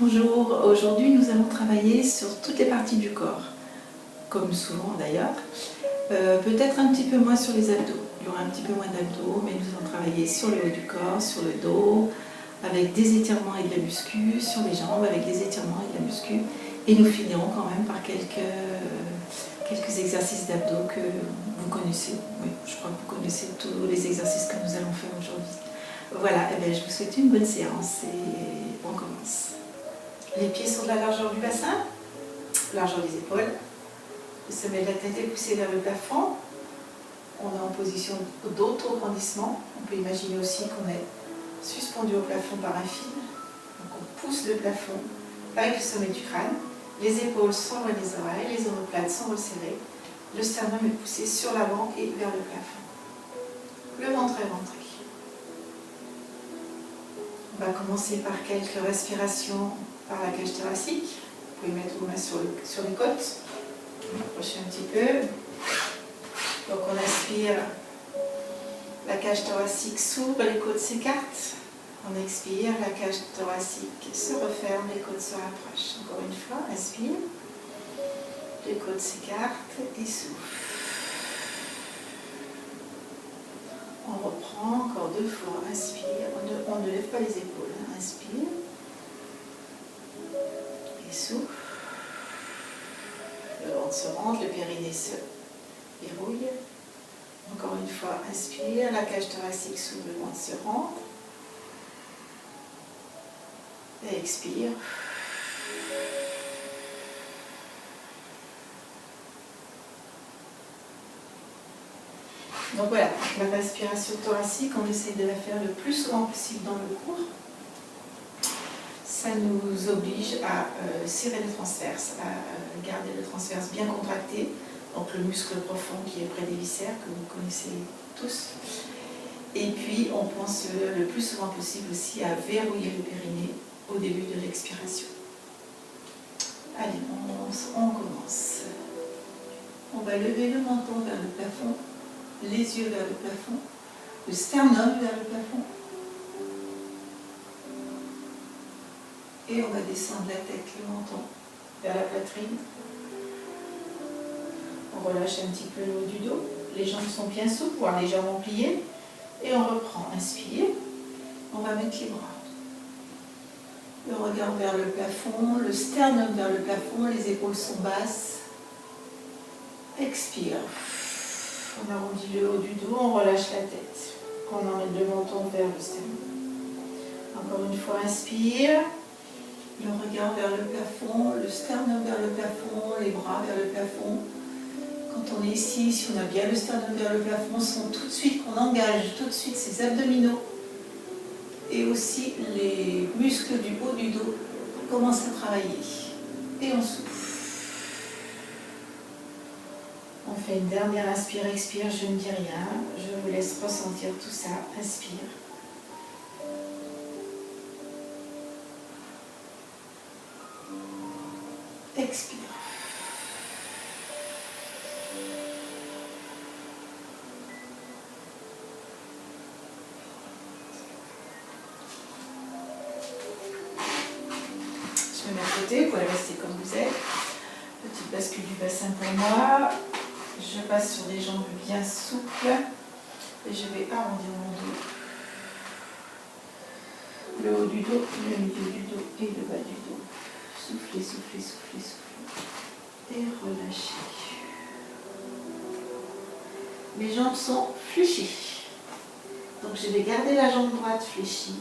Bonjour, aujourd'hui nous allons travailler sur toutes les parties du corps, comme souvent d'ailleurs. Peut-être un petit peu moins sur les abdos, il y aura un petit peu moins d'abdos, mais nous allons travailler sur le haut du corps, sur le dos, avec des étirements et de la muscu, sur les jambes avec des étirements et de la muscu. Et nous finirons quand même par quelques exercices d'abdos que vous connaissez. Oui, je crois que vous connaissez tous les exercices que nous allons faire aujourd'hui. Voilà, eh bien, je vous souhaite une bonne séance et on commence. Les pieds sont de la largeur du bassin, largeur des épaules. Le sommet de la tête est poussé vers le plafond. On est en position d'auto-grandissement. On peut imaginer aussi qu'on est suspendu au plafond par un fil. Donc on pousse le plafond avec le sommet du crâne. Les épaules sont loin des oreilles, les omoplates sont resserrées. Le sternum est poussé sur l'avant et vers le plafond. Le ventre est rentré. On va commencer par quelques respirations par la cage thoracique. Vous pouvez mettre vos mains sur les côtes. Approchez un petit peu. Donc on inspire, la cage thoracique s'ouvre, les côtes s'écartent. On expire, la cage thoracique se referme, les côtes se rapprochent. Encore une fois, inspire. Les côtes s'écartent et s'ouvrent. On reprend encore deux fois, inspire. On ne lève pas les épaules, inspire. Et souffle. Le ventre se rentre, le périnée se dérouille. Encore une fois, inspire, la cage thoracique s'ouvre, le ventre se rentre. Et expire. Donc voilà, la respiration thoracique, on essaie de la faire le plus souvent possible dans le cours. Ça nous oblige à serrer le transverse, à garder le transverse bien contracté, donc le muscle profond qui est près des viscères, que vous connaissez tous. Et puis on pense le plus souvent possible aussi à verrouiller le périnée au début de l'expiration. Allez, on commence. On va lever le menton vers le plafond, les yeux vers le plafond, le sternum vers le plafond. Et on va descendre la tête, le menton, vers la poitrine. On relâche un petit peu le haut du dos. Les jambes sont bien souples, voire légèrement pliées. Et on reprend. Inspire. On va mettre les bras. Le regard vers le plafond, le sternum vers le plafond, les épaules sont basses. Expire. On arrondit le haut du dos, on relâche la tête. On emmène le menton vers le sternum. Encore une fois, inspire. Le regard vers le plafond, le sternum vers le plafond, les bras vers le plafond. Quand on est ici, si on a bien le sternum vers le plafond, on engage tout de suite ses abdominaux et aussi les muscles du haut du dos commencent à travailler. Et on souffle. On fait une dernière inspire, expire, je ne dis rien. Je vous laisse ressentir tout ça. Inspire. Expire. Je me mets à côté, vous pouvez rester comme vous êtes. Petite bascule du bassin pour moi. Je passe sur des jambes bien souples et je vais arrondir mon dos. Le haut du dos, le milieu du dos et le bas du dos. Soufflez, soufflez, soufflez, soufflez. Et relâchez. Les jambes sont fléchies. Donc je vais garder la jambe droite fléchie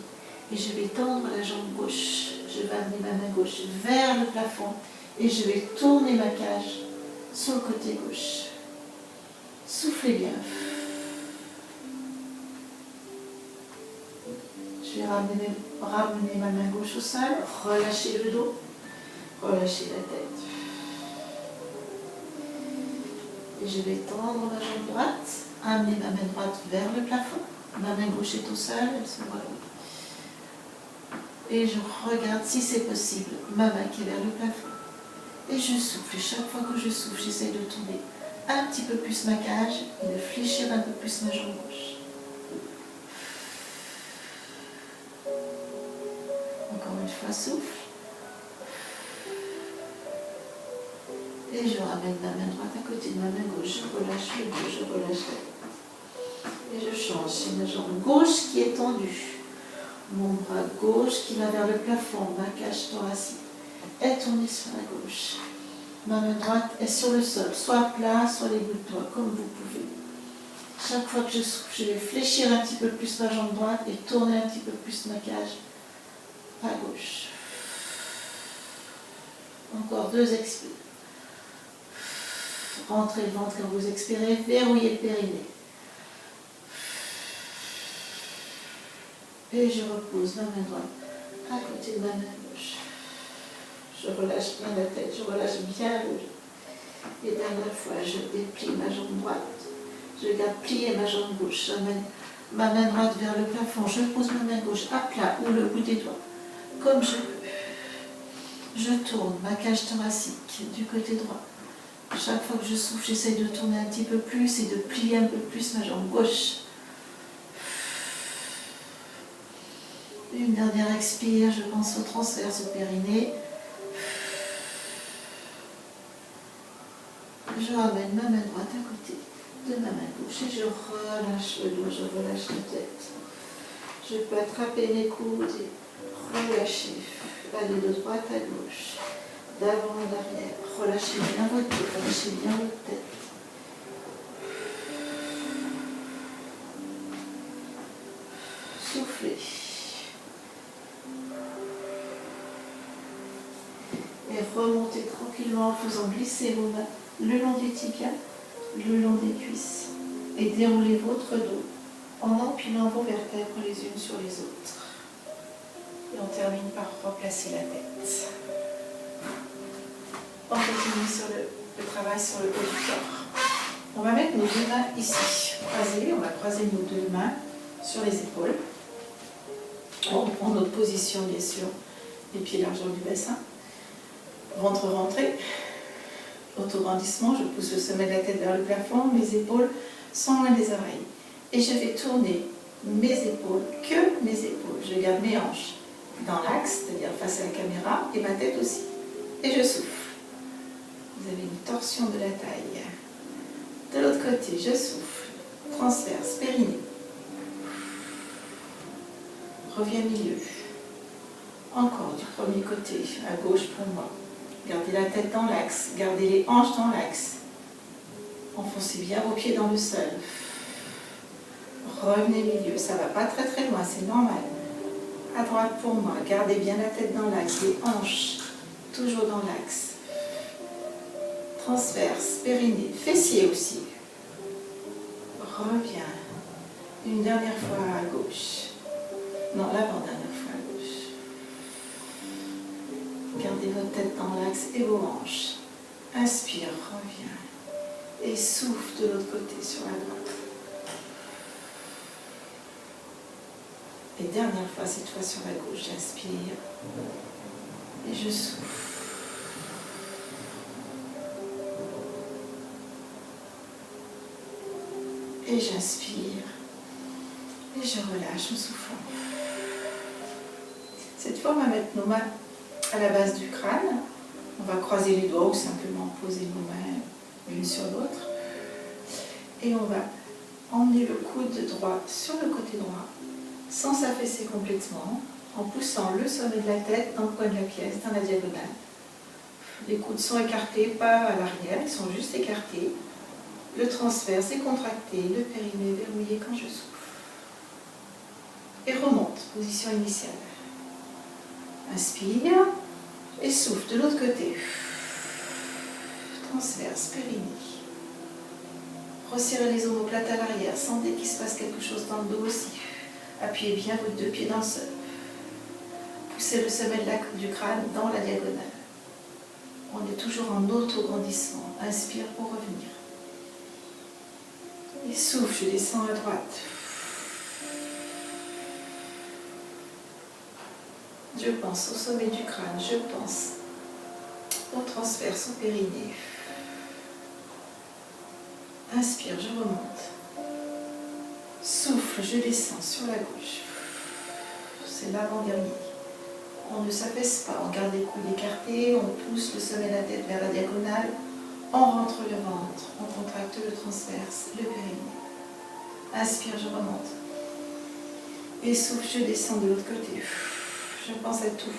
et je vais tendre la jambe gauche. Je vais amener ma main gauche vers le plafond et je vais tourner ma cage sur le côté gauche. Soufflez bien. Je vais ramener ma main gauche au sol, relâcher le dos, relâcher la tête. Et je vais tendre ma jambe droite, amener ma main droite vers le plafond. Ma main gauche est au sol, elle se voit là. Et je regarde si c'est possible, ma main qui est vers le plafond. Et je souffle. Et chaque fois que je souffle, j'essaie de tourner un petit peu plus ma cage et de fléchir un peu plus ma jambe gauche. Encore une fois, souffle. Et je ramène ma main droite à côté de ma main gauche. Je relâche le dos, je relâche la tête. Et je change. C'est ma jambe gauche qui est tendue. Mon bras gauche qui va vers le plafond. Ma cage thoracique est tournée sur la gauche. Ma main droite est sur le sol, soit plat, soit les bouts de doigts, comme vous pouvez. Chaque fois que je souffle, je vais fléchir un petit peu plus ma jambe droite et tourner un petit peu plus ma cage à gauche. Encore 2 expires. Rentrez le ventre quand vous expirez, verrouillez le périnée. Et je repose ma main droite à côté de ma main gauche. Je relâche bien la tête, je relâche bien le dos. Et dernière fois, je déplie ma jambe droite. Je garde plier ma jambe gauche. J'amène ma main droite vers le plafond. Je pose ma main gauche à plat ou le bout des doigts, comme je peux. Je tourne ma cage thoracique du côté droit. Chaque fois que je souffle, j'essaie de tourner un petit peu plus et de plier un peu plus ma jambe gauche. Une dernière expire, je pense au transverse au périnée. Je ramène ma main droite à côté de ma main gauche et je relâche le dos, je relâche la tête. Je peux attraper les coudes et relâcher. Aller de droite à gauche, d'avant à l'arrière. Relâchez bien votre dos, relâchez bien votre tête. Soufflez. Et remontez tranquillement en faisant glisser vos mains le long des tibias, le long des cuisses. Et déroulez votre dos en empilant vos vertèbres les unes sur les autres. Et on termine par replacer la tête. On continue sur le travail sur le haut du corps. On va mettre nos 2 mains ici, croisées. On va croiser nos 2 mains sur les épaules. On prend notre position, bien sûr, les pieds largeur du bassin. Ventre rentré. Autograndissement, je pousse le sommet de la tête vers le plafond. Mes épaules sont loin des oreilles. Et je vais tourner mes épaules, que mes épaules. Je garde mes hanches dans l'axe, c'est-à-dire face à la caméra, et ma tête aussi. Et je souffle. Vous avez une torsion de la taille. De l'autre côté, je souffle. Transverse, périnée. Reviens milieu. Encore du premier côté, à gauche pour moi. Gardez la tête dans l'axe, gardez les hanches dans l'axe. Enfoncez bien vos pieds dans le sol. Revenez milieu, ça ne va pas très très loin, c'est normal. À droite pour moi, gardez bien la tête dans l'axe, les hanches toujours dans l'axe. Transverse, périnée, fessier aussi. Reviens. Une dernière fois à gauche. Non, l'avant-dernière fois à gauche. Gardez votre tête dans l'axe et vos hanches. Inspire, reviens. Et souffle de l'autre côté sur la droite. Et dernière fois, cette fois sur la gauche, j'inspire. Et je souffle. Et j'inspire. Et je relâche en soufflant. Cette fois, on va mettre nos mains à la base du crâne. On va croiser les doigts ou simplement poser nos mains l'une sur l'autre. Et on va emmener le coude droit sur le côté droit, sans s'affaisser complètement, en poussant le sommet de la tête dans le coin de la pièce, dans la diagonale. Les coudes sont écartés, pas à l'arrière, ils sont juste écartés. Le transverse est contracté, le périnée verrouillé quand je souffle. Et remonte, position initiale. Inspire et souffle de l'autre côté. Transverse, périnée. Resserrez les omoplates à l'arrière, sentez qu'il se passe quelque chose dans le dos aussi. Appuyez bien vos 2 pieds dans le sol. Poussez le sommet du crâne dans la diagonale. On est toujours en auto-grandissement. Inspire pour revenir. Et souffle, je descends à droite. Je pense au sommet du crâne, je pense au transverse, au périnée. Inspire, je remonte. Souffle, je descends sur la gauche. C'est l'avant-dernier. On ne s'affaisse pas, on garde les coudes écartés, on pousse le sommet de la tête vers la diagonale, On rentre le ventre, on contracte le transverse, le périnée. Inspire, je remonte. Et souffle, je descends de l'autre côté. Je pense à tout.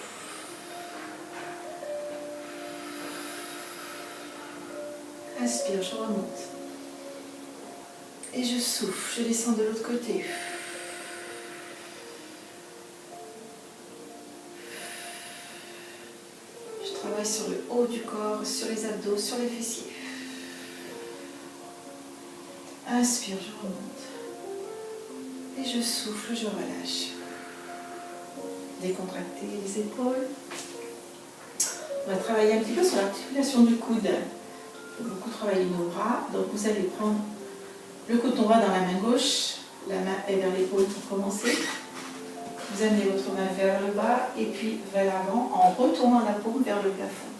Inspire, je remonte. Et je souffle, je descends de l'autre côté. Je travaille sur le haut du corps, sur les abdos, sur les fessiers. Inspire, je remonte. Et je souffle, je relâche. Décontracter les épaules. On va travailler un petit peu sur l'articulation du coude. Il faut beaucoup travailler nos bras. Donc vous allez prendre le coton droit dans la main gauche. La main est vers l'épaule pour commencer. Vous amenez votre main vers le bas et puis vers l'avant en retournant la paume vers le plafond.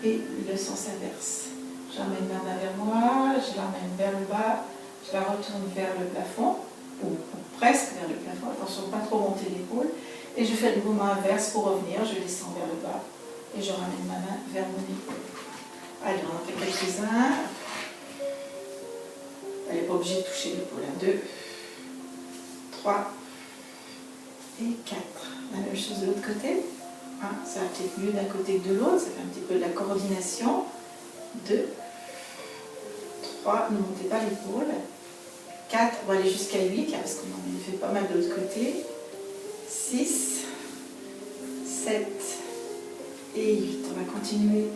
Et le sens inverse. J'emmène ma main vers moi, je l'emmène vers le bas, je la retourne vers le plafond, ou presque vers le plafond, attention pas trop monter l'épaule, et je fais le mouvement inverse pour revenir, je descends vers le bas, et je ramène ma main vers mon épaule. Allez, on en fait quelques-uns. Elle n'est pas obligée de toucher l'épaule. 2, 3 et 4. La même chose de l'autre côté. Ça va peut-être mieux d'un côté que de l'autre, ça fait un petit peu de la coordination. 2, 3, ne montez pas l'épaule. 4, on va aller jusqu'à 8, parce qu'on en a fait pas mal de l'autre côté. 6, 7 et 8. On va continuer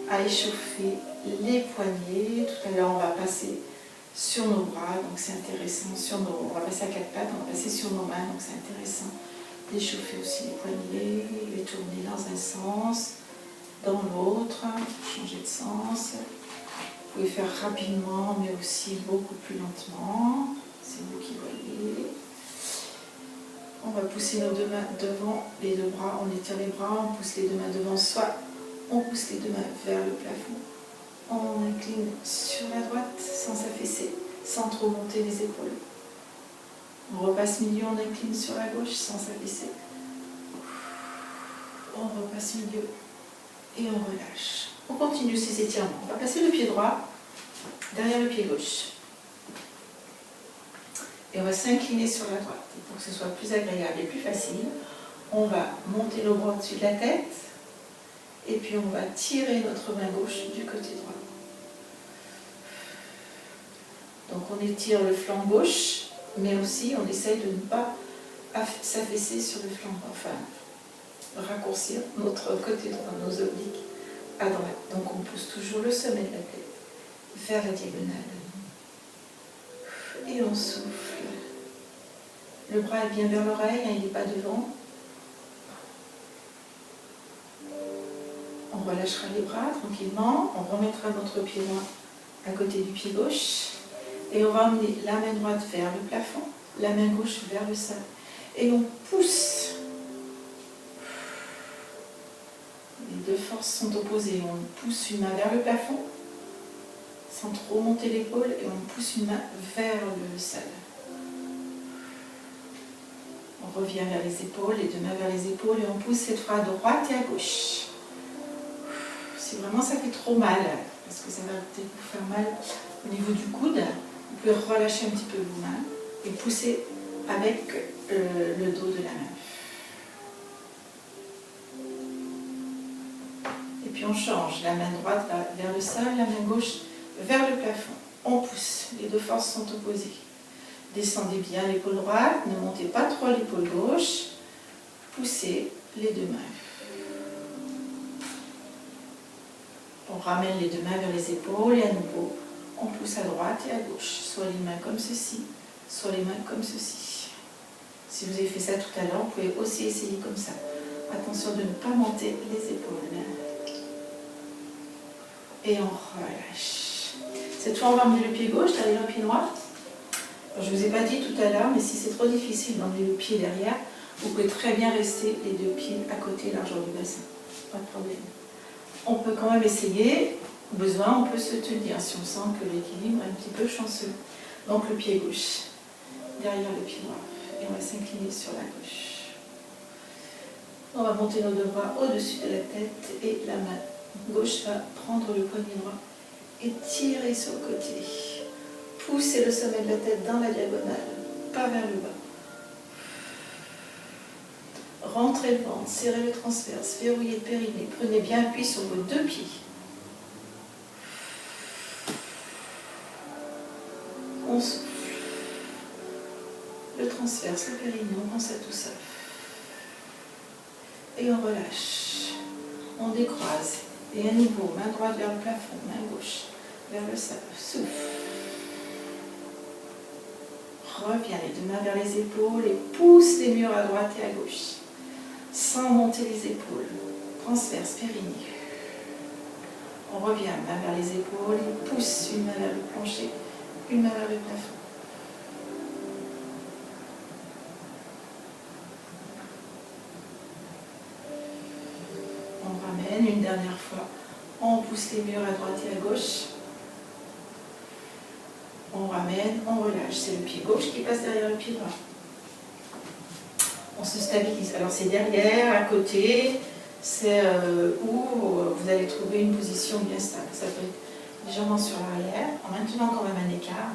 à échauffer les poignets. Tout à l'heure, on va passer sur nos bras, donc c'est intéressant. On va passer à 4 pattes, on va passer sur nos mains, donc c'est intéressant d'échauffer aussi les poignets, les tourner dans un sens, dans l'autre, changer de sens. Vous pouvez faire rapidement, mais aussi beaucoup plus lentement. C'est vous qui voyez. On va pousser nos deux mains devant, les deux bras, on étire les bras, on pousse les deux mains devant soi, on pousse les deux mains vers le plafond. On incline sur la droite sans s'affaisser, sans trop monter les épaules. On repasse milieu, on incline sur la gauche sans s'affaisser. On repasse milieu et on relâche. On continue ces étirements. On va passer le pied droit derrière le pied gauche. Et on va s'incliner sur la droite. Et pour que ce soit plus agréable et plus facile, on va monter nos bras au-dessus de la tête. Et puis on va tirer notre main gauche du côté droit. Donc on étire le flanc gauche, mais aussi on essaye de ne pas s'affaisser sur le flanc, enfin raccourcir notre côté droit, nos obliques à droite. Donc on pousse toujours le sommet de la tête vers la diagonale. Et on souffle. Le bras est bien vers l'oreille, il n'est pas devant. On relâchera les bras tranquillement, on remettra notre pied droit à côté du pied gauche et on va emmener la main droite vers le plafond, la main gauche vers le sol. Et on pousse. Les deux forces sont opposées. On pousse une main vers le plafond sans trop monter l'épaule et on pousse une main vers le sol. On revient vers les épaules, les deux mains vers les épaules et on pousse cette fois à droite et à gauche. Si vraiment ça fait trop mal, parce que ça va peut-être vous faire mal au niveau du coude, vous pouvez relâcher un petit peu vos mains et pousser avec le dos de la main. Et puis on change, la main droite va vers le sol, la main gauche vers le plafond. On pousse, les deux forces sont opposées. Descendez bien l'épaule droite, ne montez pas trop l'épaule gauche, poussez les deux mains. On ramène les deux mains vers les épaules et à nouveau, on pousse à droite et à gauche. Soit les mains comme ceci, soit les mains comme ceci. Si vous avez fait ça tout à l'heure, vous pouvez aussi essayer comme ça. Attention de ne pas monter les épaules. Et on relâche. Cette fois, on va emmener le pied gauche derrière le pied droit. Alors, je ne vous ai pas dit tout à l'heure, mais si c'est trop difficile d'emmener le pied derrière, vous pouvez très bien rester les deux pieds à côté, largeur du bassin. Pas de problème. On peut quand même essayer, au besoin, on peut se tenir si on sent que l'équilibre est un petit peu chanceux. Donc le pied gauche, derrière le pied droit, et on va s'incliner sur la gauche. On va monter nos deux bras au-dessus de la tête et la main Gauche va prendre le poignet droit et tirer sur le côté. Poussez le sommet de la tête dans la diagonale, pas vers le bas. Rentrez le ventre, serrez le transverse, verrouillez le périnée. Prenez bien appui sur vos deux pieds. On souffle. Le transverse, le périnée, on pense à tout ça. Et on relâche. On décroise. Et à nouveau, main droite vers le plafond, main gauche vers le sol. Souffle. Reviens les deux mains vers les épaules et pousse les murs à droite et à gauche. Sans monter les épaules. Transverse, périnée. On revient, main vers les épaules et pousse une main vers le plancher, une main vers le plafond. On ramène une dernière fois. On pousse les murs à droite et à gauche. On ramène, on relâche. C'est le pied gauche qui passe derrière le pied droit. On se stabilise. Alors c'est derrière, à côté, c'est où vous allez trouver une position bien stable. Ça peut être légèrement sur l'arrière, en maintenant quand même un écart.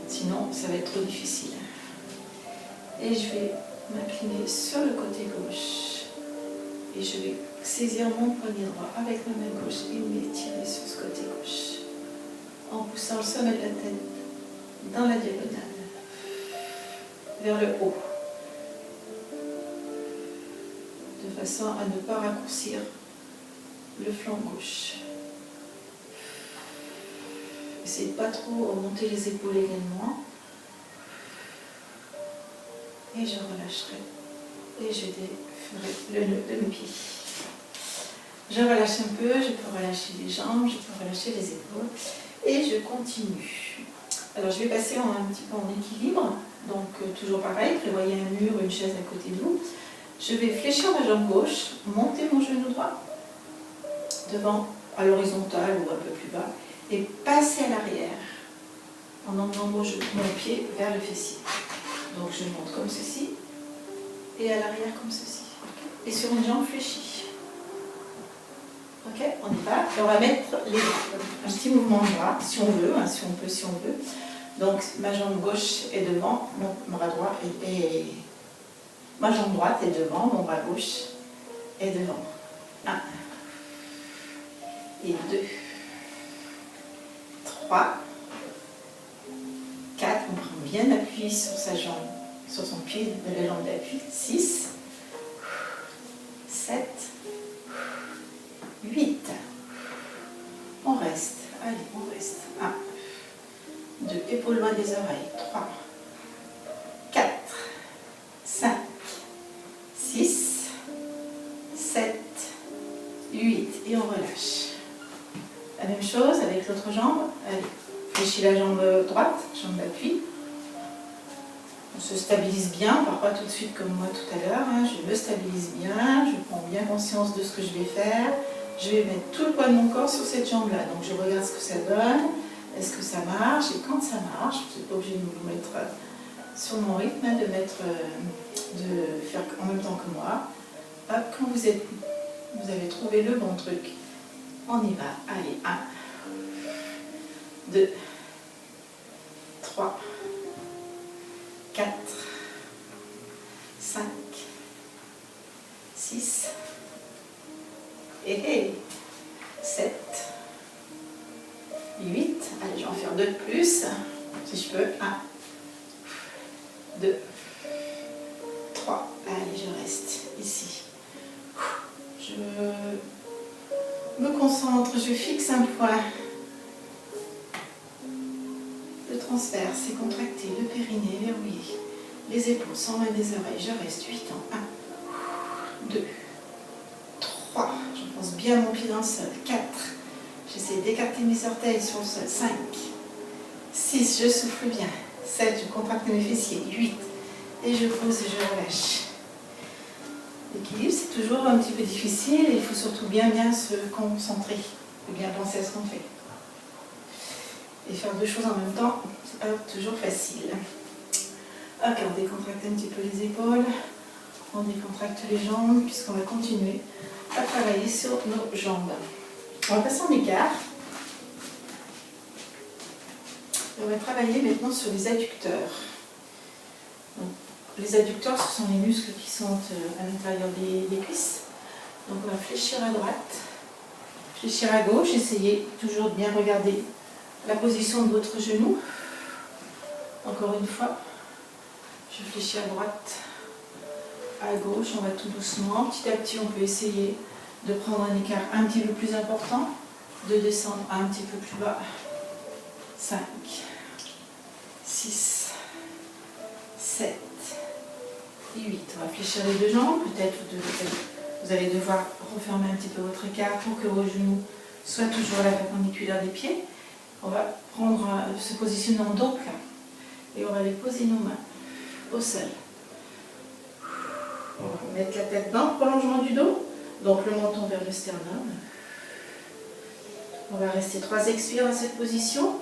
Sinon, ça va être trop difficile. Et je vais m'incliner sur le côté gauche. Et je vais saisir mon poignet droit avec ma main gauche et m'étirer sur ce côté gauche. En poussant le sommet de la tête dans la diagonale, vers le haut. De façon à ne pas raccourcir le flanc gauche. Essayez de pas trop remonter les épaules également. Et je relâcherai. Et je déferai le nœud de mes pieds. Je relâche un peu, je peux relâcher les jambes, je peux relâcher les épaules. Et je continue. Alors je vais passer un petit peu en équilibre. Donc toujours pareil, prévoyez un mur, une chaise à côté de vous. Je vais fléchir ma jambe gauche, monter mon genou droit devant, à l'horizontale ou un peu plus bas, et passer à l'arrière en emmenant mon pied vers le fessier. Donc je monte comme ceci et à l'arrière comme ceci. Et sur une jambe fléchie. Ok, on y va. Et on va mettre un petit mouvement de bras, si on veut, hein, si on peut, si on veut. Donc ma jambe gauche est devant, mon bras droit est ma jambe droite est devant, mon bras gauche est devant. 1 et 2, 3, 4, on prend bien appui sur sa jambe, sur son pied de la jambe d'appui. 6, 7, 8. On reste, allez, on reste. 1, 2, épaules loin des oreilles. 3, 4, 5, 6, 7, 8. Et on relâche. La même chose avec l'autre jambe. Allez, fléchis la jambe droite, jambe d'appui. On se stabilise bien, on ne part pas tout de suite comme moi tout à l'heure. Hein. Je me stabilise bien, je prends bien conscience de ce que je vais faire. Je vais mettre tout le poids de mon corps sur cette jambe-là. Donc je regarde ce que ça donne, est-ce que ça marche, et quand ça marche, vous n'êtes pas obligé de vous mettre sur mon rythme, hein, de faire en même temps que moi. Hop, quand vous avez trouvé le bon truc, on y va. Allez, 1, 2, 3, 4, 5, 6, et 7, 8, allez, je vais en faire 2 de plus, si je peux. 1, 2, 3, allez, je reste ici. Je me concentre, je fixe un point. Le transverse est contracté, le périnée verrouillé, les épaules sans loin des oreilles. Je reste 8 ans. 1, 2, 3, j'enfonce bien mon pied dans le sol. 4, j'essaie d'écarter mes orteils sur le sol. 5, 6, je souffle bien. 7, je contracte mes fessiers. 8, et je pose et je relâche. L'équilibre, c'est toujours un petit peu difficile et il faut surtout bien se concentrer et bien penser à ce qu'on fait. Et faire 2 choses en même temps, c'est pas toujours facile. Ok, on décontracte un petit peu les épaules, on décontracte les jambes, puisqu'on va continuer à travailler sur nos jambes. On va passer en écart. Et on va travailler maintenant sur les adducteurs. Donc, les adducteurs, ce sont les muscles qui sont à l'intérieur des cuisses. Donc on va fléchir à droite, fléchir à gauche, essayez toujours de bien regarder la position de votre genou. Encore une fois, je fléchis à droite, à gauche, on va tout doucement. Petit à petit, on peut essayer de prendre un écart un petit peu plus important, de descendre un petit peu plus bas. 5, 6, 7 et 8. On va fléchir les deux jambes. Peut-être vous allez devoir refermer un petit peu votre écart pour que vos genoux soient toujours à la perpendiculaire des pieds. On va se positionner en dos plat et on va aller poser nos mains au sol. On va mettre la tête dans le prolongement du dos, donc le menton vers le sternum. On va rester 3 expires dans cette position,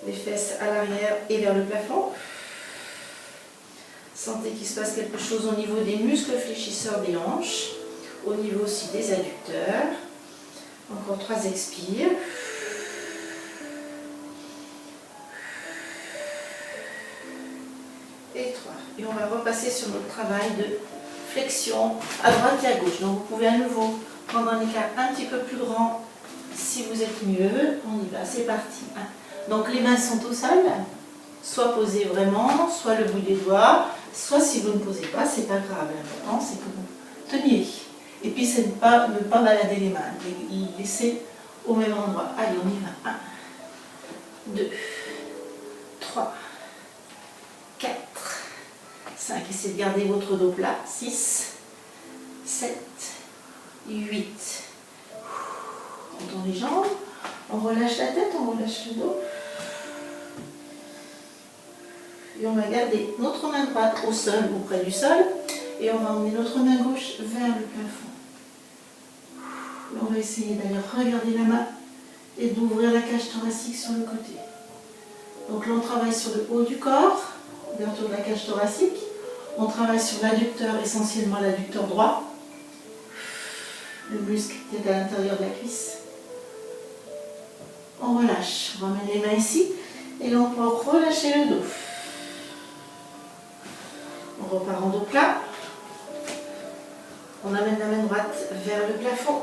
les fesses à l'arrière et vers le plafond. Sentez qu'il se passe quelque chose au niveau des muscles fléchisseurs des hanches, au niveau aussi des adducteurs. Encore 3 expires. Et 3. Et on va repasser sur notre travail de flexion à droite et à gauche. Donc vous pouvez à nouveau prendre un écart un petit peu plus grand si vous êtes mieux. On y va, c'est parti. Donc les mains sont au sol, soit posées vraiment, soit le bout des doigts, soit si vous ne posez pas, c'est pas grave. L'important c'est que vous teniez. Et puis c'est ne pas balader les mains, les laisser au même endroit. Allez, on y va. 1, 2, 3, 4, 5. Essayez de garder votre dos plat. 6, 7, 8. On tourne les jambes, on relâche la tête, on relâche le dos. Et on va garder notre main droite au sol ou près du sol. Et on va emmener notre main gauche vers le plafond. On va essayer d'aller regarder la main et d'ouvrir la cage thoracique sur le côté. Donc là on travaille sur le haut du corps, ouverture de la cage thoracique. On travaille sur l'adducteur, essentiellement l'adducteur droit. Le muscle qui est à l'intérieur de la cuisse. On relâche, on ramène les mains ici et là on peut relâcher le dos. On repart en dos plat. On amène la main droite vers le plafond.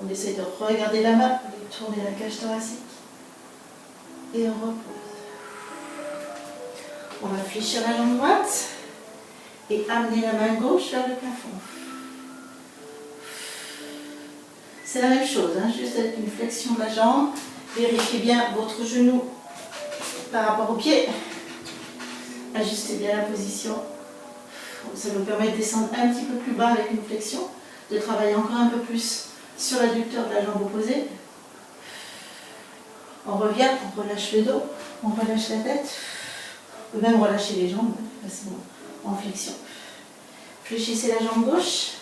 On essaie de regarder la main, de tourner la cage thoracique. Et on repose. On va fléchir la jambe droite et amener la main gauche vers le plafond. C'est la même chose, juste avec une flexion de la jambe. Vérifiez bien votre genou par rapport au pied. Ajustez bien la position. Ça nous permet de descendre un petit peu plus bas avec une flexion, de travailler encore un peu plus sur l'adducteur de la jambe opposée. On revient, on relâche le dos, on relâche la tête. On peut même relâcher les jambes facilement en flexion. Fléchissez la jambe gauche.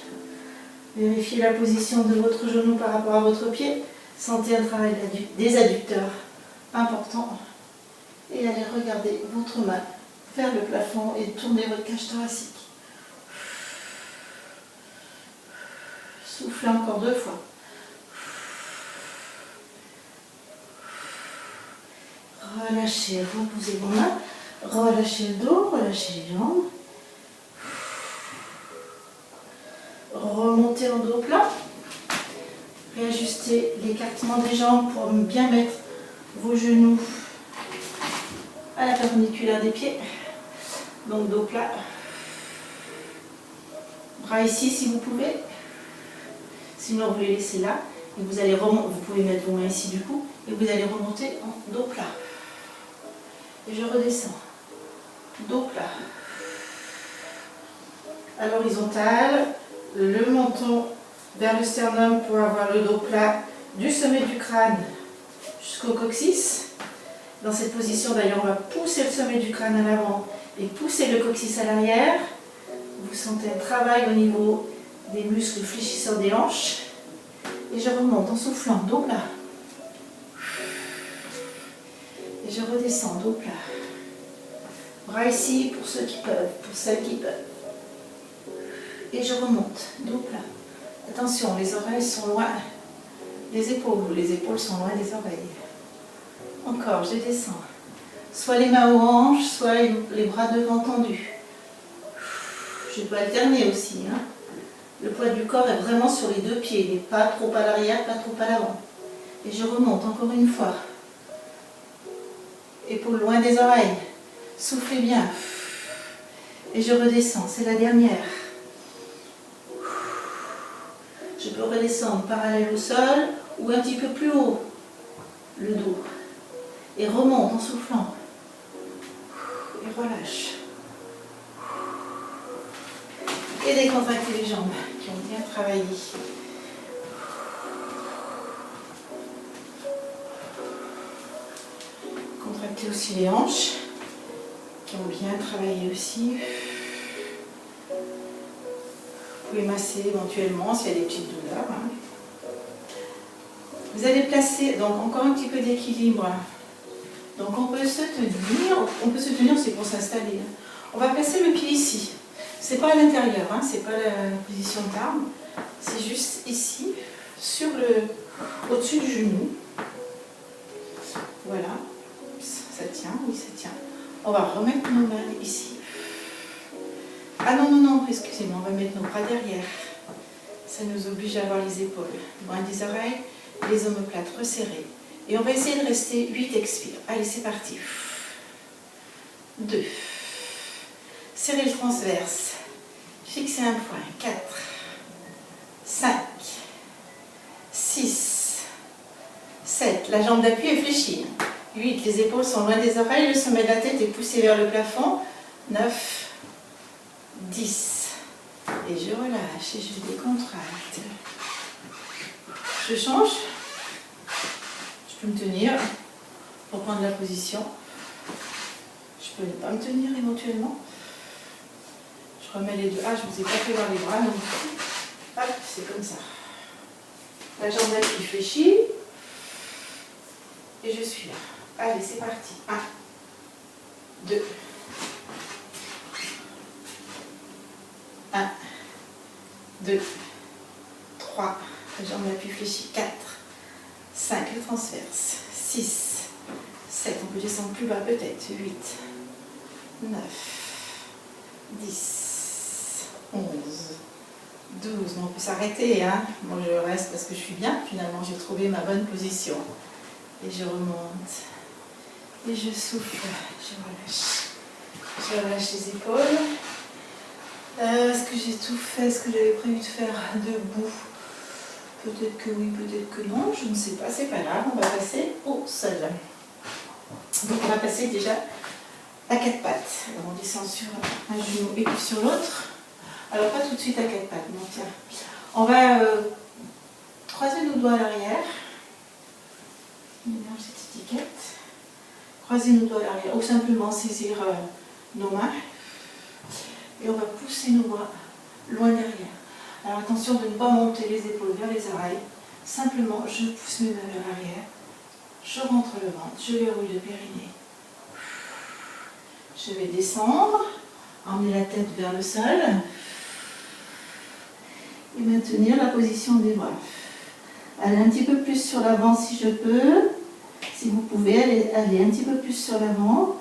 Vérifiez la position de votre genou par rapport à votre pied. Sentez un travail des adducteurs important. Et allez regarder votre main vers le plafond et tournez votre cage thoracique. Soufflez encore 2 fois. Relâchez, reposez vos mains. Relâchez le dos, relâchez les jambes. Remontez en dos plat. Réajustez l'écartement des jambes pour bien mettre vos genoux à la perpendiculaire des pieds. Donc dos plat. Bras ici si vous pouvez. Sinon vous les laissez là. Et vous allez remonter. Vous pouvez mettre vos mains ici du coup. Et vous allez remonter en dos plat. Et je redescends. Dos plat. À l'horizontale. Le menton vers le sternum pour avoir le dos plat du sommet du crâne jusqu'au coccyx. Dans cette position d'ailleurs on va pousser le sommet du crâne à l'avant et pousser le coccyx à l'arrière. Vous sentez un travail au niveau des muscles fléchisseurs des hanches. Et je remonte en soufflant, dos plat. Et je redescends, dos plat. Bras ici pour ceux qui peuvent, pour celles qui peuvent. et je remonte, dos plat. Attention, les oreilles sont loin des épaules, ou les épaules sont loin des oreilles. Encore, je descends. Soit les mains aux hanches, soit les bras devant tendus. Je peux alterner aussi. Hein. Le poids du corps est vraiment sur les deux pieds. Il n'est pas trop à l'arrière, pas trop à l'avant. Et je remonte encore une fois. Épaules loin des oreilles. Soufflez bien. Et je redescends. C'est la dernière. Je peux redescendre parallèle au sol ou un petit peu plus haut. Le dos. Et remonte en soufflant. Et relâche. Et décontractez les jambes qui ont bien travaillé. Contractez aussi les hanches qui ont bien travaillé aussi. Vous pouvez masser éventuellement s'il y a des petites douleurs. Hein. Vous allez placer donc encore un petit peu d'équilibre. Donc on peut se tenir, c'est pour s'installer. On va placer le pied ici. C'est pas à l'intérieur, hein, c'est pas la position de l'arme, c'est juste ici, au-dessus du genou. Voilà, ça tient, oui ça tient. On va remettre nos mains ici. Ah non, excusez-moi, on va mettre nos bras derrière. Ça nous oblige à avoir les épaules loin des oreilles, les omoplates resserrées. Et on va essayer de rester 8 expires. Allez, c'est parti. 2. Serrez le transverse. Fixez un point. 4, 5, 6, 7. La jambe d'appui est fléchie. 8. Les épaules sont loin des oreilles. Le sommet de la tête est poussé vers le plafond. 9, 10. Et je relâche et je décontracte. Je change. Je peux me tenir pour prendre la position. Je peux ne pas me tenir éventuellement. Je remets les deux. Ah, je ne vous ai pas fait voir les bras non plus. Hop, c'est comme ça. La jambe d'appui fléchie. Et je suis là. Allez, c'est parti. 1, 2, 1, 2, 3. La jambe d'appui fléchie. 4, 5, le transverse. 6, 7. On peut descendre plus bas peut-être. 8, 9, 10. 11, 12, on peut s'arrêter, hein. Moi je reste parce que je suis bien, finalement j'ai trouvé ma bonne position. Et je remonte, et je souffle, je relâche les épaules. Est-ce que j'ai tout fait, est-ce que j'avais prévu de faire debout? Peut-être que oui, peut-être que non, je ne sais pas, c'est pas grave, on va passer au sol. Donc on va passer déjà à 4 pattes. Alors on descend sur un genou et puis sur l'autre. Alors pas tout de suite à 4 pattes, non, tiens. On va croiser nos doigts à l'arrière. On mélange cette étiquette. Croiser nos doigts à l'arrière, ou simplement saisir nos mains. Et on va pousser nos bras loin derrière. Alors attention de ne pas monter les épaules vers les oreilles. Simplement, je pousse mes mains vers l'arrière. Je rentre le ventre, je verrouille le périnée. Je vais descendre, emmener la tête vers le sol. Et maintenir la position des bras. Allez un petit peu plus sur l'avant si je peux. Si vous pouvez, aller un petit peu plus sur l'avant.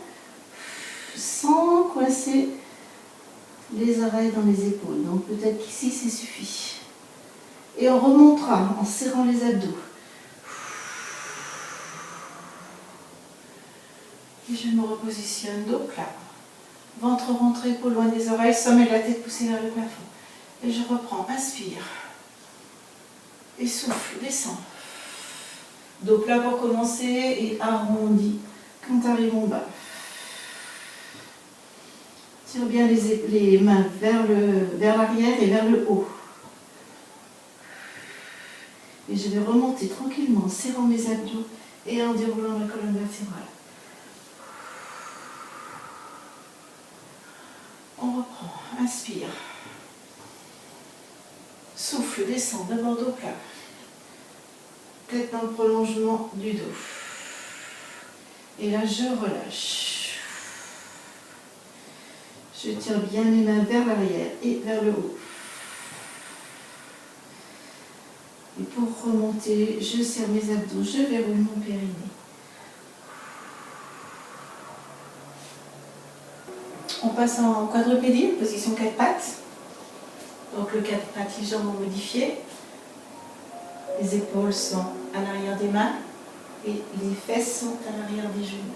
Sans coincer les oreilles dans les épaules. Donc peut-être qu'ici, c'est suffit. Et on remontera en serrant les abdos. Et je me repositionne dos plat. Ventre rentré, épaules loin des oreilles, sommet de la tête poussée vers le plafond. Et je reprends, inspire. Et souffle, descend. Dos plat pour commencer et arrondi quand arrive en bas. Tire bien les mains vers l'arrière et vers le haut. Et je vais remonter tranquillement, serrant mes abdos et en déroulant la colonne vertébrale. On reprend, inspire. Souffle, descend, d'abord dos plat. Tête dans le prolongement du dos. Et là, je relâche. Je tire bien mes mains vers l'arrière et vers le haut. Et pour remonter, je serre mes abdos, je verrouille mon périnée. On passe en quadrupédie, position 4 pattes. Donc le 4 pattes, les jambes ont modifié. Les épaules sont à l'arrière des mains et les fesses sont à l'arrière des genoux.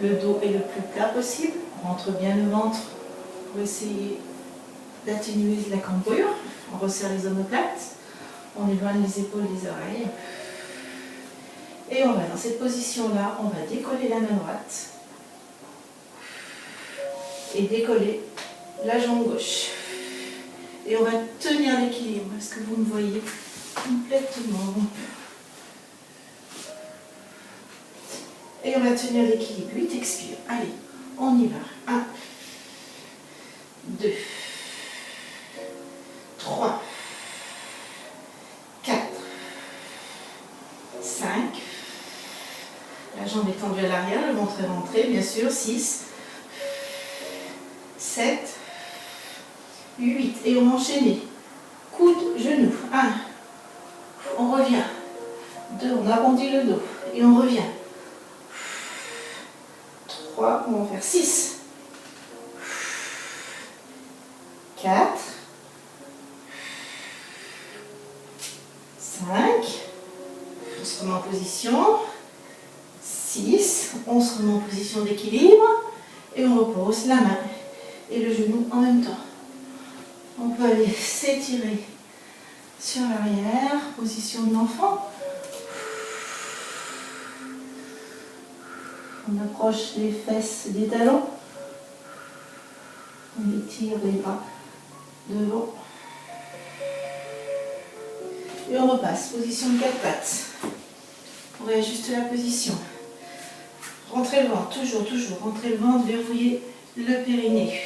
Le dos est le plus plat possible. On rentre bien le ventre pour essayer d'atténuer la cambrure. On resserre les omoplates. On éloigne les épaules des oreilles. Et on va dans cette position-là, on va décoller la main droite et décoller la jambe gauche. Et on va tenir l'équilibre. Est-ce que vous me voyez complètement? Et on va tenir l'équilibre. 8 expire. Allez, on y va. 1, 2, 3, 4, 5. La jambe est tendue à l'arrière, le ventre est rentré, bien sûr. 6, 7, 8. Et on enchaîne. Coude, genou. 1. On revient. 2. On arrondit le dos. Et on revient. 3. On va faire 6. 4. 5. On se remet en position. 6. On se remet en position d'équilibre. Et on repose la main et le genou en même temps. On peut aller s'étirer sur l'arrière, position de l'enfant. On approche les fesses des talons. On étire les bras devant. Et on repasse, position de 4 pattes. On réajuste la position. Rentrez le ventre, toujours, rentrez le ventre, verrouillez le périnée.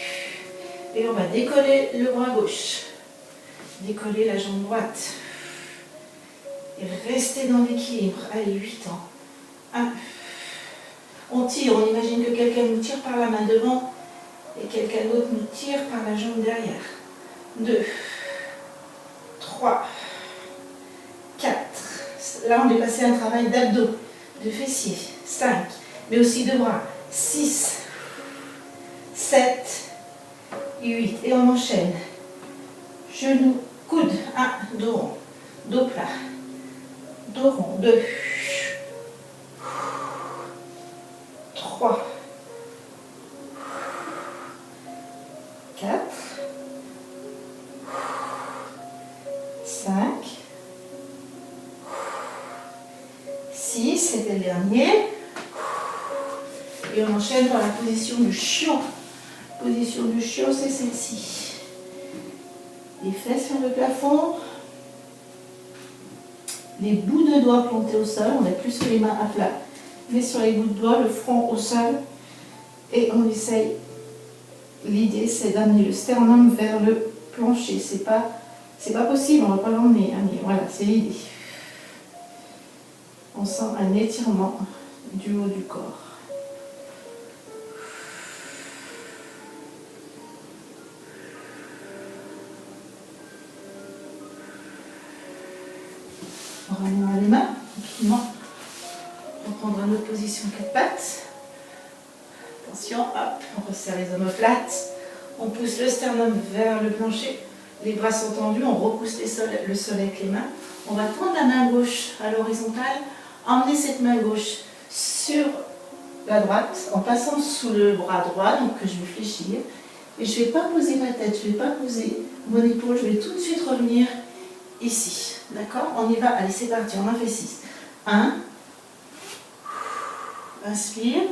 Et on va décoller le bras gauche. Décoller la jambe droite. Et restez dans l'équilibre. Allez, 8 ans. 1. On tire, on imagine que quelqu'un nous tire par la main devant et quelqu'un d'autre nous tire par la jambe derrière. 2, 3, 4. Là, on est passé à un travail d'abdos, de fessiers. 5, mais aussi de bras. 6, 7, 8. Et on enchaîne. Genoux, coude. 1, dos rond, dos plat. Dos rond. 2, 3, 4, 5, 6, c'était le dernier. Et on enchaîne dans la position du chiot. Position du chiot, c'est celle-ci. Les fesses sur le plafond. Les bouts de doigts plantés au sol. On n'est plus sur les mains à plat, mais sur les bouts de doigts, le front au sol. Et on essaye. L'idée, c'est d'amener le sternum vers le plancher. C'est pas possible, on ne va pas l'emmener. Hein, mais voilà, c'est l'idée. On sent un étirement du haut du corps. On ramène les mains, tranquillement. On prendra notre position 4 pattes. Attention, hop, on resserre les omoplates. On pousse le sternum vers le plancher. Les bras sont tendus, on repousse le sol avec les mains. On va tendre la main gauche à l'horizontale. Emmener cette main gauche sur la droite en passant sous le bras droit, donc que je vais fléchir. Et je ne vais pas poser ma tête, je ne vais pas poser mon épaule, je vais tout de suite revenir ici. D'accord? On y va, allez c'est parti, on en fait 6. 1, inspire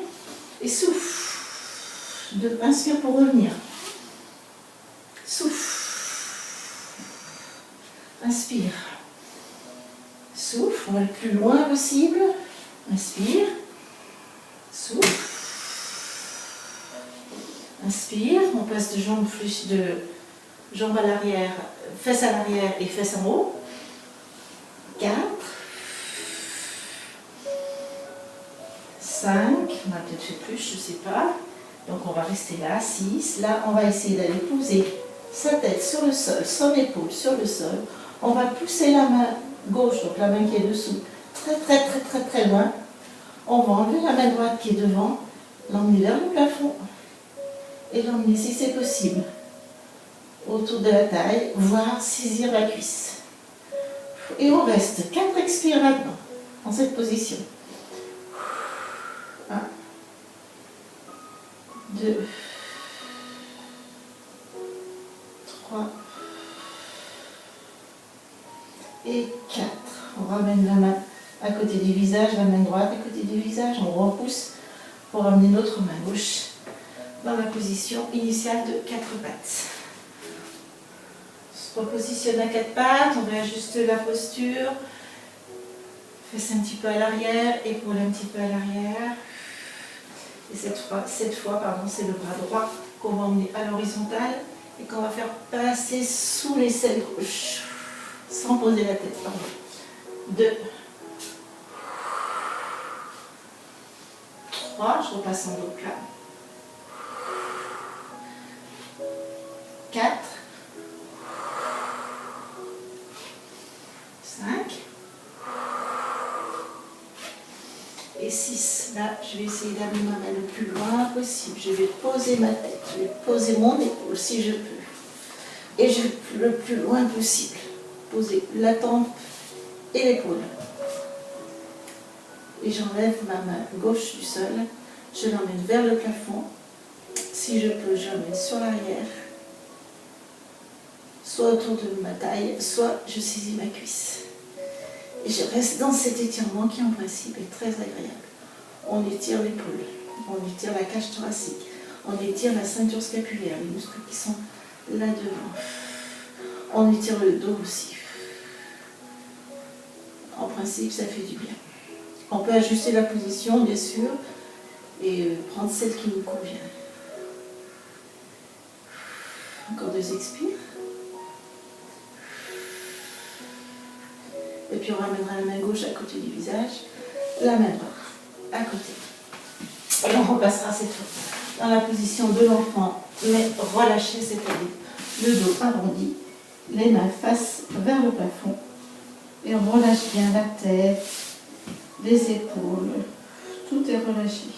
et souffle. 2, inspire pour revenir. Souffle. Inspire. Souffle, on va le plus loin possible. Inspire. Souffle. Inspire, on passe de jambes à l'arrière, fesses à l'arrière et fesses en haut. 4. 5. On va peut-être faire plus, je ne sais pas. Donc on va rester là. 6. Là, on va essayer d'aller poser sa tête sur le sol, son épaule sur le sol. On va pousser la main gauche, donc la main qui est dessous, très loin. On va enlever la main droite qui est devant, l'emmener vers le plafond et l'emmener, si c'est possible, autour de la taille, voire saisir la cuisse. Et on reste 4 expires maintenant, dans cette position. 1, 2, 3 et 4. On ramène la main à côté du visage, la main droite à côté du visage, on repousse pour amener notre main gauche dans la position initiale de 4 pattes. On se repositionne à 4 pattes, on réajuste la posture, fesse un petit peu à l'arrière, épaule un petit peu à l'arrière. Et cette fois, c'est le bras droit qu'on va emmener à l'horizontale et qu'on va faire passer sous l'aisselle gauche, sans poser la tête. 2, 3, je repasse en dos plat. 4, 5 et 6. Là, je vais essayer d'amener ma main le plus loin possible. Je vais poser ma tête, je vais poser mon épaule si je peux. Et je vais le plus loin possible poser la tempe et l'épaule. Et j'enlève ma main gauche du sol, je l'emmène vers le plafond. Si je peux, je l'emmène sur l'arrière, soit autour de ma taille, soit je saisis ma cuisse. Et je reste dans cet étirement qui en principe est très agréable. On étire l'épaule, on étire la cage thoracique, on étire la ceinture scapulaire, les muscles qui sont là devant. On étire le dos aussi. En principe, ça fait du bien. On peut ajuster la position, bien sûr, et prendre celle qui nous convient. Encore 2 expires. Et puis on ramènera la main gauche à côté du visage, la main droite à côté. Et on repassera cette fois dans la position de l'enfant, mais relâché, c'est-à-dire le dos arrondi, les mains face vers le plafond. Et on relâche bien la tête, les épaules, tout est relâché.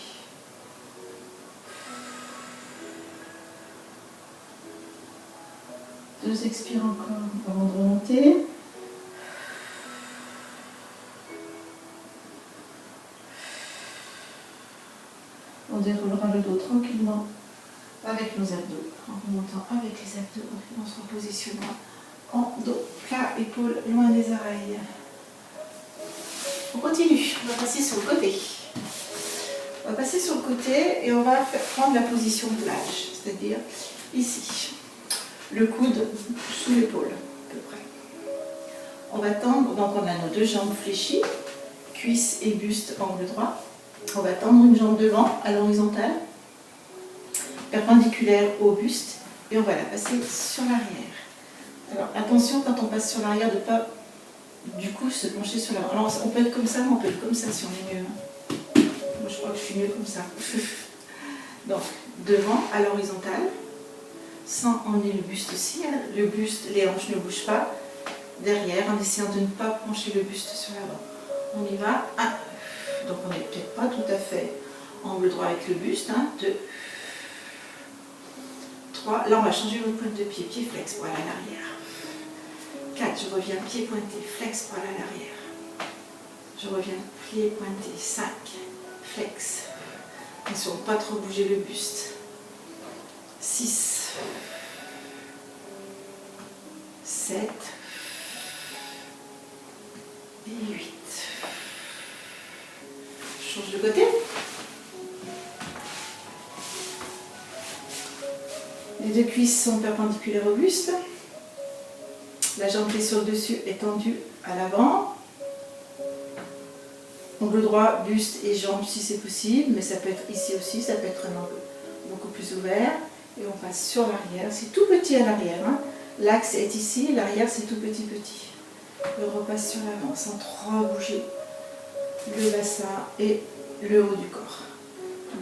Deux expires encore avant de remonter. On déroulera le dos tranquillement avec nos abdos, en remontant avec les abdos, on se repositionnera en dos plat, épaules loin des oreilles. On continue, on va passer sur le côté. On va passer sur le côté et on va prendre la position plage, c'est-à-dire ici. Le coude sous l'épaule, à peu près. On va tendre, donc on a nos 2 jambes fléchies, cuisses et buste angle droit. On va tendre une jambe devant à l'horizontale, perpendiculaire au buste, et on va la passer sur l'arrière. Alors attention quand on passe sur l'arrière de ne pas du coup se pencher sur l'avant. Alors on peut être comme ça, mais on peut être comme ça si on est mieux. Moi je crois que je suis mieux comme ça. Donc devant à l'horizontale, sans emmener le buste aussi. Le buste, les hanches ne bougent pas. Derrière, en essayant de ne pas pencher le buste sur l'avant. On y va. 1. Donc on n'est peut-être pas tout à fait angle droit avec le buste. 2. 3. Là on va changer notre pointe de pied. Pied flex pour aller à l'arrière. 4. Je reviens pied pointé. Flex pour aller à l'arrière. Je reviens pied pointé. 5. Flex. Attention, pas trop bouger le buste. 6. 7 et 8. Je change de côté. Les 2 cuisses sont perpendiculaires au buste. La jambe qui est sur le dessus est tendue à l'avant. Angle droit, buste et jambes si c'est possible, mais ça peut être ici aussi, ça peut être un angle beaucoup plus ouvert. Et on passe sur l'arrière, c'est tout petit à l'arrière. L'axe est ici, l'arrière c'est tout petit. Je repasse sur l'avant sans trop bouger le bassin et le haut du corps.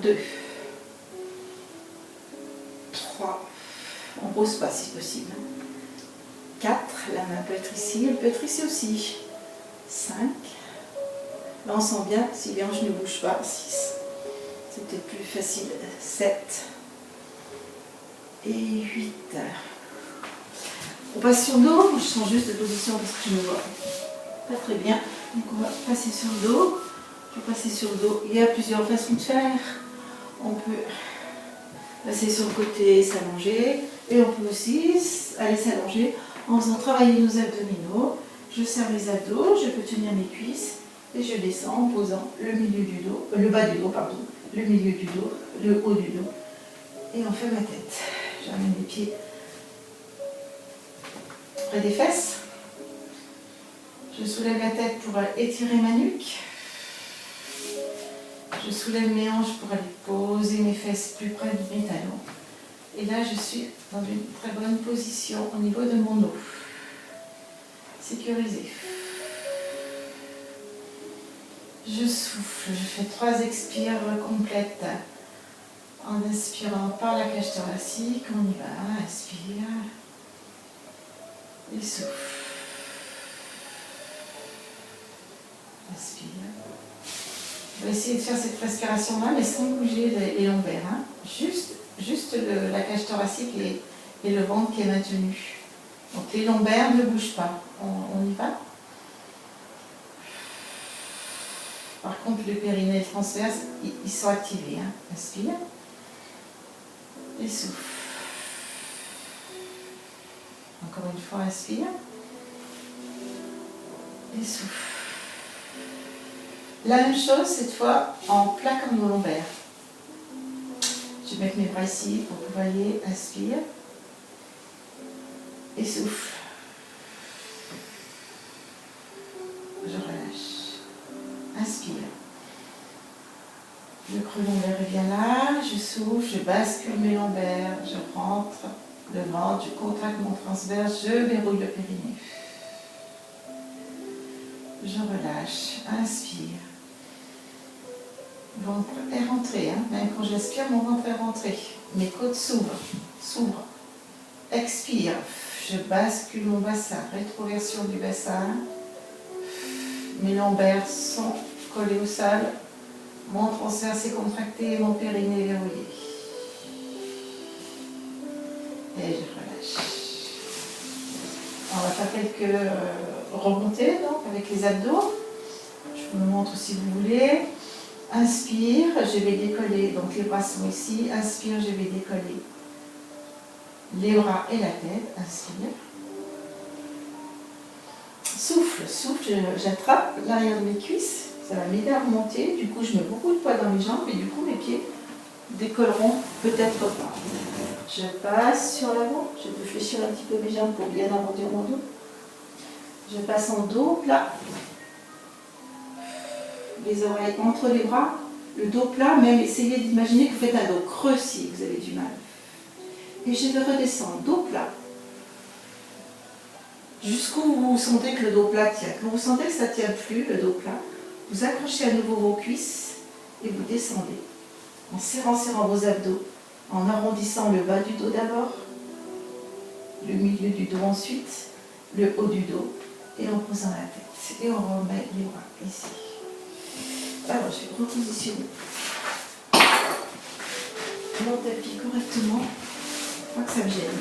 2, 3, on ne pose pas si possible. 4, la main peut être ici, elle peut être ici aussi. Là on sent bien si les hanches ne bougent pas. 6. C'est peut-être plus facile. 7. Et 8. On passe sur le dos. Je change juste de position parce que je me vois pas très bien. Donc on va passer sur le dos. Je vais passer sur le dos. Il y a plusieurs façons de faire. On peut passer sur le côté, s'allonger. Et on peut aussi aller s'allonger en faisant travailler nos abdominaux. Je serre les abdos, je peux tenir mes cuisses. Et je descends en posant le milieu du dos, le bas du dos, pardon, le milieu du dos, le haut du dos. Et on fait ma tête. J'amène les pieds près des fesses. Je soulève la tête pour étirer ma nuque. Je soulève mes hanches pour aller poser mes fesses plus près de mes talons. Et là, je suis dans une très bonne position au niveau de mon dos. Sécurisé. Je souffle, je fais 3 expires complètes. En inspirant par la cage thoracique, on y va, inspire. Et souffle. Inspire. On va essayer de faire cette respiration-là, mais sans bouger les lombaires. Hein. Juste la cage thoracique et le ventre qui est maintenu. Donc les lombaires ne bougent pas. On y va. Par contre, le périnée et le transverse, ils sont activés. Hein. Inspire. Et souffle. Encore une fois, inspire. Et souffle. La même chose cette fois en plaquant nos lombaires. Je vais mettre mes bras ici pour que vous voyez. Inspire. Et souffle. Je relâche. Inspire. Le creux lombaire revient là. Je souffle, je bascule mes lombaires. Je rentre le ventre, je contracte mon transverse, je verrouille le périnée. Je relâche. Inspire. Ventre est rentré. Hein. Même quand j'inspire, mon ventre est rentré. Mes côtes s'ouvrent. Expire. Je bascule mon bassin. Rétroversion du bassin. Mes lombaires sont collés au sol. Mon transverse est contracté, mon périnée est verrouillé. Et je relâche. On va faire quelques remontées donc, avec les abdos. Je vous le montre si vous voulez. Inspire, je vais décoller. Donc les bras sont ici. Inspire, je vais décoller les bras et la tête. Inspire. Souffle, j'attrape l'arrière de mes cuisses. Ça va m'aider à remonter. Du coup, je mets beaucoup de poids dans mes jambes et du coup, mes pieds décolleront peut-être pas. Je passe sur l'avant. Je peux fléchir un petit peu mes jambes pour bien arrondir mon dos. Je passe en dos plat. Les oreilles entre les bras. Le dos plat, même essayez d'imaginer que vous faites un dos creux si vous avez du mal. Et je vais redescendre, dos plat. Jusqu'où vous sentez que le dos plat tient. Quand vous sentez que ça ne tient plus, le dos plat, vous accrochez à nouveau vos cuisses et vous descendez. En serrant vos abdos, en arrondissant le bas du dos d'abord, le milieu du dos ensuite, le haut du dos, et en posant la tête. Et on remet les bras ici. Alors, je vais repositionner mon tapis correctement. Pas que ça me gêne.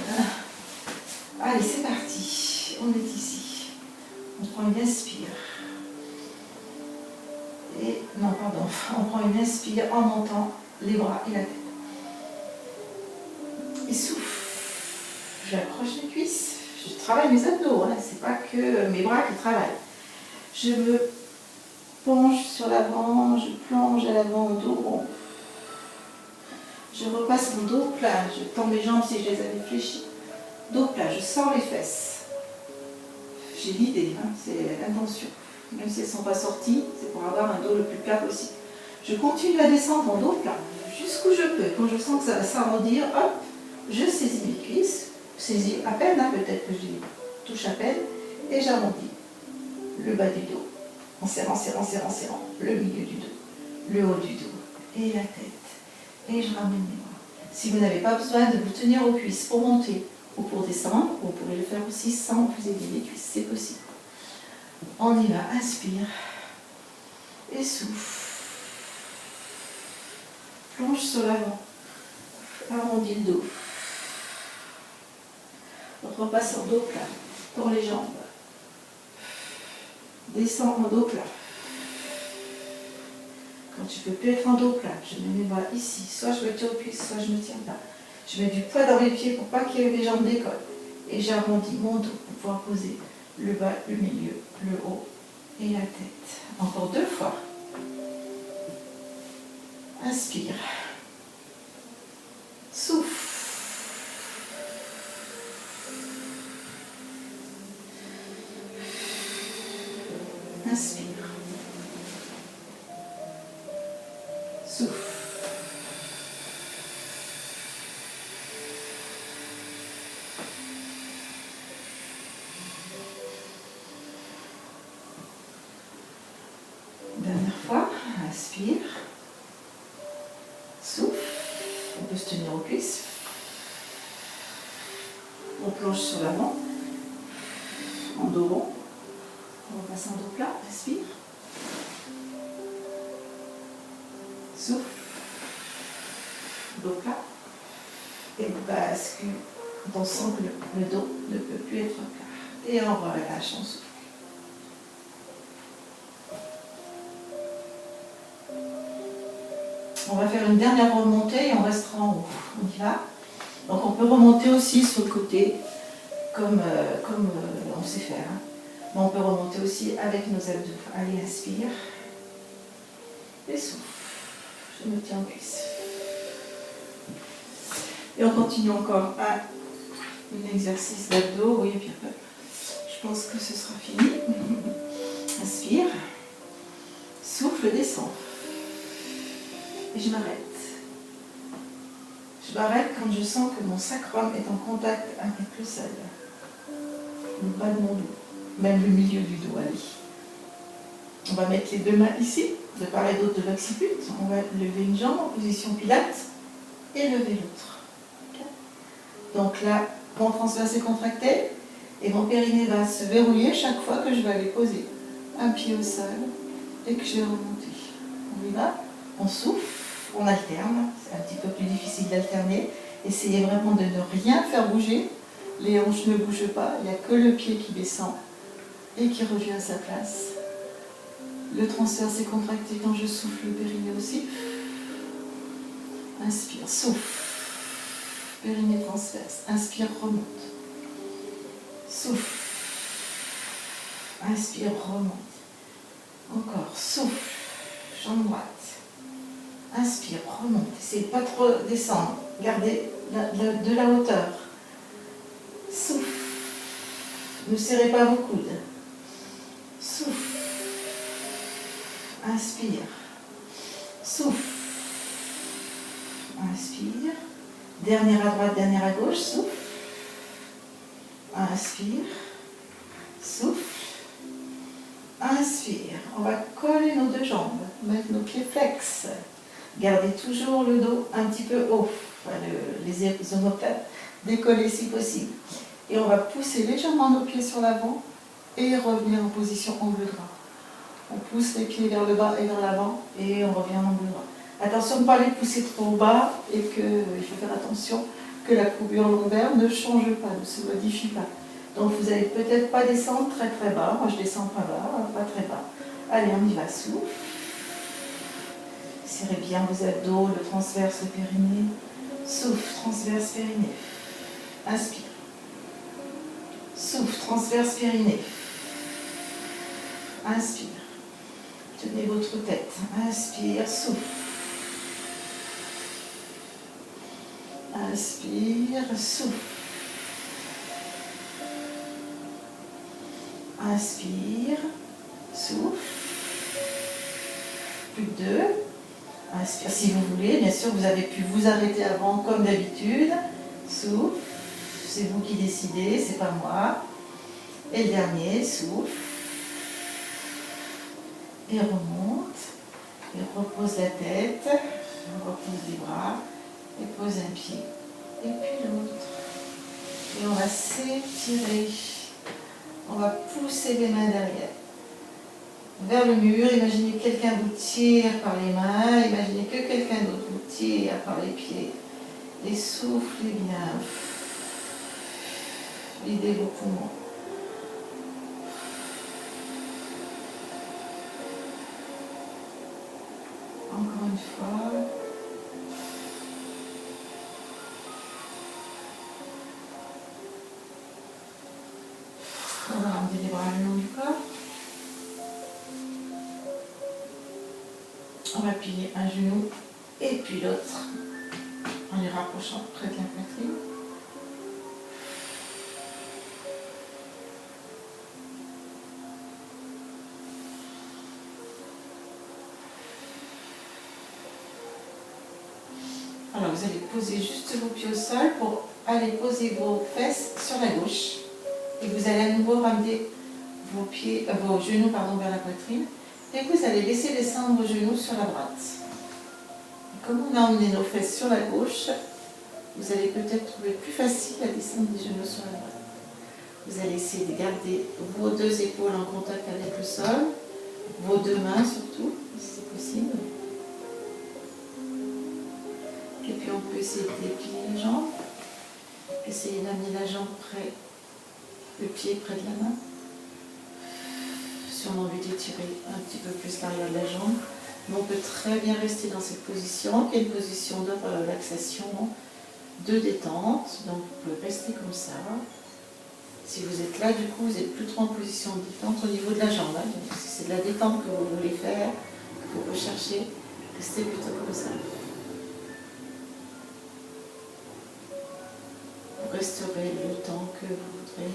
Allez, c'est parti. On est ici. On prend une inspire. Et, non, pardon. On prend une inspire en montant les bras et la tête. Et souffle. J'approche les cuisses. Je travaille mes abdos. Hein. C'est pas que mes bras qui travaillent. Je me penche sur l'avant. Je plonge à l'avant, dos rond. Je repasse mon dos plat. Je tends mes jambes si je les avais fléchies. Dos plat, je sors les fesses. J'ai l'idée, hein, c'est l'intention. Même si elles ne sont pas sorties, c'est pour avoir un dos le plus plat possible. Je continue à descendre en dos plat, jusqu'où je peux. Quand je sens que ça va s'arrondir, hop, je saisis mes cuisses. Saisis à peine, hein, peut-être que je les touche à peine, et j'arrondis le bas du dos. En serrant, le milieu du dos, le haut du dos, et la tête. Et je ramène mes bras. Si vous n'avez pas besoin de vous tenir aux cuisses pour monter, ou pour descendre, vous pouvez le faire aussi sans vous aider les cuisses, c'est possible. On y va, inspire. Et souffle. Plonge sur l'avant. Arrondis le dos. Repasse en dos plat. Tends les jambes. Descends en dos plat. Quand tu peux plus être en dos plat, je mets mes bras ici. Soit je me tiens aux cuisses, soit je me tiens là. Je mets du poids dans les pieds pour pas que les jambes décollent. Et j'arrondis mon dos pour pouvoir poser le bas, le milieu, le haut et la tête. Encore 2 fois. Inspire. Souffle. Inspire. Souffle. Dernière fois, inspire. Souffle. On peut se tenir aux cuisses. On plonge sur l'avant. En dos rond. On repasse en dos plat. Inspire. Souffle. Dos plat. Et bascule. On sent que le dos ne peut plus être plat. Et on relâche, on souffle. On va faire une dernière remontée et on restera en haut. On y va. Donc on peut remonter aussi sur le côté, comme on sait faire. Hein. Mais on peut remonter aussi avec nos abdos. Allez, inspire. Et souffle. Je me tiens en cuisse. Et on continue encore un exercice d'abdos. Oui, et puis après, je pense que ce sera fini. Inspire. Souffle, descend. Et je m'arrête. Je m'arrête quand je sens que mon sacrum est en contact avec le sol. Le bas de mon dos. Même le milieu du dos, allez. On va mettre les 2 mains ici, de part et d'autre de l'occiput. On va lever une jambe en position pilate et lever l'autre. Okay. Donc là, mon transverse est contracté et mon périnée va se verrouiller chaque fois que je vais aller poser un pied au sol et que je vais remonter. On y va, on souffle, on alterne. C'est un petit peu plus difficile d'alterner. Essayez vraiment de ne rien faire bouger. Les hanches ne bougent pas, il n'y a que le pied qui descend et qui revient à sa place. Le transverse est contracté quand je souffle, le périnée aussi. Inspire, souffle. Périnée transverse. Inspire, remonte. Souffle. Inspire, remonte. Encore, souffle. Jambe droite. Inspire, remonte. Essayez de pas trop descendre. Gardez de la hauteur. Souffle. Ne serrez pas vos coudes. Souffle. Inspire. Souffle. Inspire. Dernière à droite, dernière à gauche. Souffle. Inspire. Souffle. Inspire. On va coller nos 2 jambes. Mettre nos pieds flex. Gardez toujours le dos un petit peu haut. Enfin, les omoplates décollées si possible. Et on va pousser légèrement nos pieds sur l'avant et revenir en position angle droit. On pousse les pieds vers le bas et vers l'avant et on revient en angle droit. Attention de ne pas les pousser trop bas et il faut faire attention que la courbure lombaire ne change pas, ne se modifie pas. Donc vous n'allez peut-être pas descendre très très bas. Moi je descends pas bas, pas très bas. Allez, on y va, souffle. Serrez bien vos abdos, le transverse, le périnée. Souffle, transverse, périnée. Inspire. Souffle, transverse, périnée. Inspire. Tenez votre tête. Inspire, souffle. Inspire, souffle. Inspire, souffle. Plus que 2. Inspire si vous voulez. Bien sûr, vous avez pu vous arrêter avant comme d'habitude. Souffle. C'est vous qui décidez, c'est pas moi. Et le dernier, souffle. Et remonte. Et repose la tête. Repose les bras. Et pose un pied. Et puis l'autre. Et on va s'étirer. On va pousser les mains derrière. vers le mur. Imaginez que quelqu'un vous tire par les mains. Imaginez que quelqu'un d'autre vous tire par les pieds. Et soufflez bien. Videz vos poumons. Encore une fois. On va ramener les bras le long du corps. On va plier un genou et puis l'autre en les rapprochant près de la poitrine. Alors vous allez poser juste vos pieds au sol pour aller poser vos fesses sur la gauche. Et vous allez à nouveau ramener vos genoux vers la poitrine. Et vous allez laisser descendre vos genoux sur la droite. Et comme on a emmené nos fesses sur la gauche, vous allez peut-être trouver plus facile à descendre les genoux sur la droite. Vous allez essayer de garder vos deux épaules en contact avec le sol, vos deux mains surtout, si c'est possible. Et puis on peut essayer de déplier les jambes. Essayez d'amener la jambe près, le pied près de la main. Si on a envie d'étirer un petit peu plus l'arrière de la jambe, mais on peut très bien rester dans cette position, qui est une position de relaxation, de détente. Donc vous pouvez rester comme ça. Si vous êtes là, du coup, vous n'êtes plus trop en position de détente au niveau de la jambe. Donc si c'est de la détente que vous voulez faire, que vous recherchez, restez plutôt comme ça. Vous resterez le temps que vous voudrez.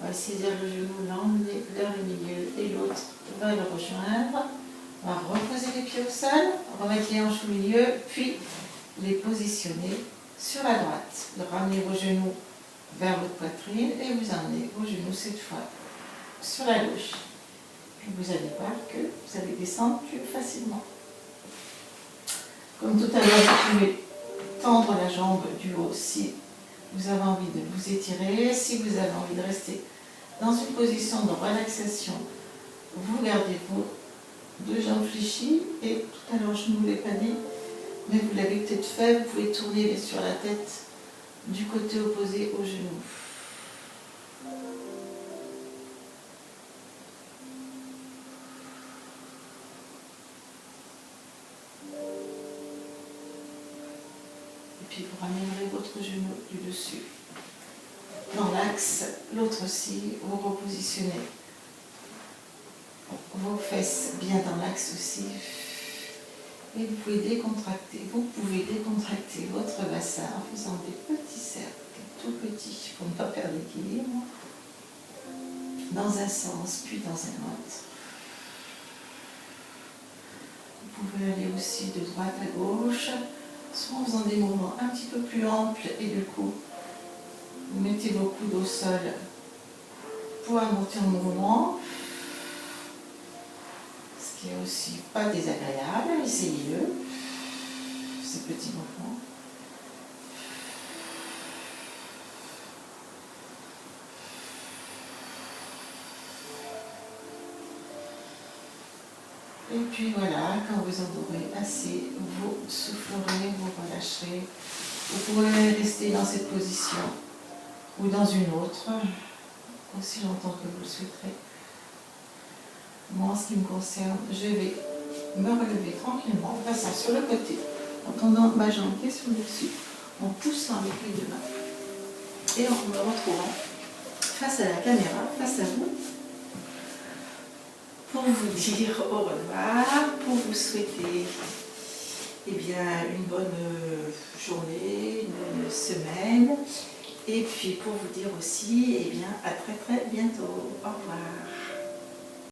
On va saisir le genou, l'emmener vers le milieu et l'autre va le rejoindre. On va reposer les pieds au sol, remettre les hanches au milieu, puis les positionner sur la droite. Ramenez vos genoux vers votre poitrine et vous emmenez vos genoux cette fois sur la gauche. Et vous allez voir que vous allez descendre plus facilement. Comme tout à l'heure, vous pouvez tendre la jambe du haut si vous avez envie de vous étirer. Si vous avez envie de rester dans une position de relaxation, vous gardez vos deux jambes fléchies. Et tout à l'heure, je ne vous l'ai pas dit, mais vous l'avez peut-être fait, vous pouvez tourner sur la tête du côté opposé au genou. Et puis vous ramènerez votre genou du dessus dans l'axe, l'autre aussi, vous repositionnez vos fesses bien dans l'axe aussi. Et vous pouvez décontracter votre bassin en faisant des petits cercles, tout petits, pour ne pas perdre l'équilibre, dans un sens, puis dans un autre. Vous pouvez aller aussi de droite à gauche, soit en faisant des mouvements un petit peu plus amples, et du coup, vous mettez vos coudes au sol pour amortir le mouvement. Ce qui est aussi pas désagréable, essayez-le, ces petits mouvements. Et puis voilà, quand vous en aurez assez, vous soufflerez, vous relâcherez. Vous pourrez rester dans cette position ou dans une autre, aussi longtemps que vous le souhaiterez. Moi, en ce qui me concerne, je vais me relever tranquillement, en passant sur le côté, en tendant ma jambe qui est sur le dessus, en poussant avec les deux mains et en me retrouvant face à la caméra, face à vous, pour vous dire au revoir, pour vous souhaiter une bonne journée, une bonne semaine, et puis pour vous dire aussi à très très bientôt. Au revoir.